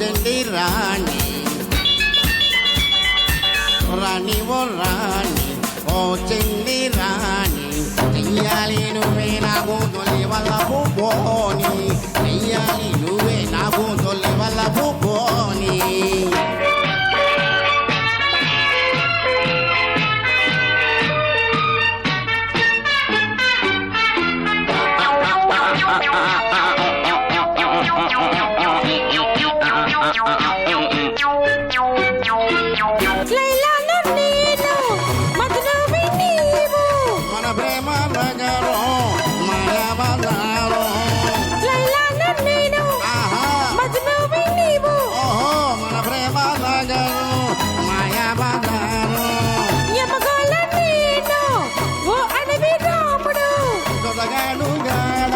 చెండి రాణి రాణి ఓ రాణి ఓ చెండి రాణి చెయ్యాలి నువ్వే నాకు తొలి వల్ల పోని చెయ్యాలి నువ్వే నాకు తొలి వల్ల పోని మన ప్రేమ నగరం మాయా బజారు ఓహో మన ప్రేమ నగరం మాయా బజారు సొదగాడు గాడ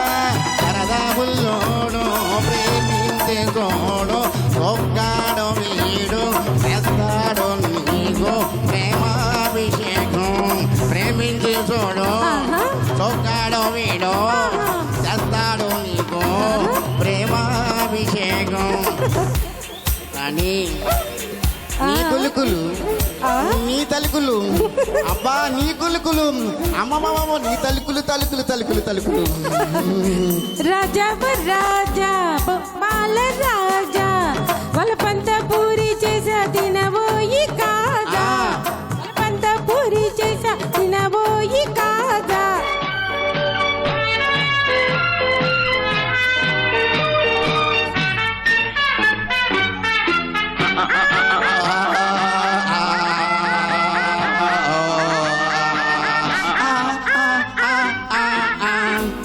సరదా బుల్లోడు ప్రేమించే తోడు ఒక్కాడు వీడు చేస్తాడు నీకు ప్రేమాభిషేకం ప్రేమించి చూడు చొక్కాడు వీడు చేస్తాడు నీకు ప్రేమాభిషేకం అని నీ కులుకులు నీ తలుకులు అబ్బా నీ కులుకులు అమ్మమ్మ నీ తలుకులు తలుకులు తలుకులు తలుకులు రాజా రాజా బాల రాజా వాళ్ళ పంత పూరి చేసా తినబోయి కాదా వాళ్ళ పంత పూరి చేసా తినబోయి కాదా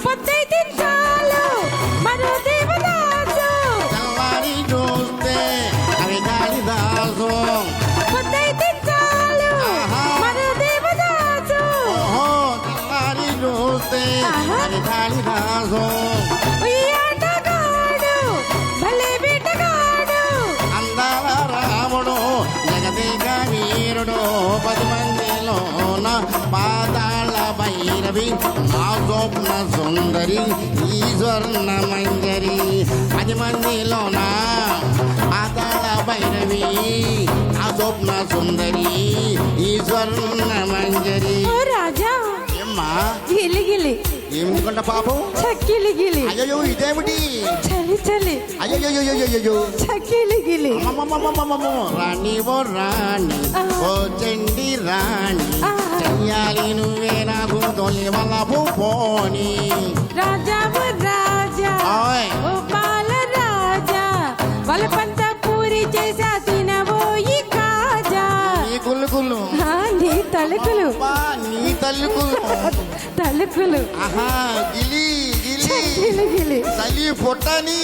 పొద్దైతే చాలు మరో దేవదాసు తెల్లారి చూస్తే అవి కాళిదాసు పొద్దైతే చాలు మరో దేవదాసు ఓహో తెల్లారి చూస్తే అవి కాళిదాసు ఈ ఆటగాడు భలే వేటగాడు అందాల రాముడు జగదేక వీరుడు 10 మందిలోన పాతాళ భైరవి నా స్వప్న సుందరి ఈ స్వర్ణ మంజరి 10 మందిలోన పాతాళ భైరవి నా స్వప్న సుందరి ఈ స్వర్ణ మంజరి ఓ రాజా ఏమ్మా గిలిగిలి ఏమిటికంట పాపం చక్కిలిగిలి అయ్యో ఇదేమిటి చలి చలి అయ్యో చక్కిలిగిలి రాణి ఓ రాణి ఓ చెండి రాణి చెయ్యాలి నువ్వే నాకు తొలి వల్ల పోని రాజా ఓ రాజా ఓయ్. ఓ బాల రాజా వాళ్ళ పంత పూరి చేసా తినబోయి కాజా నీ కులుకులు నీ తలుకులు అబ్బా, నీ తల్లుకులు తలుకులు ఆహా గిలి గిలి గిలిగిలి తల్లి పొట్టని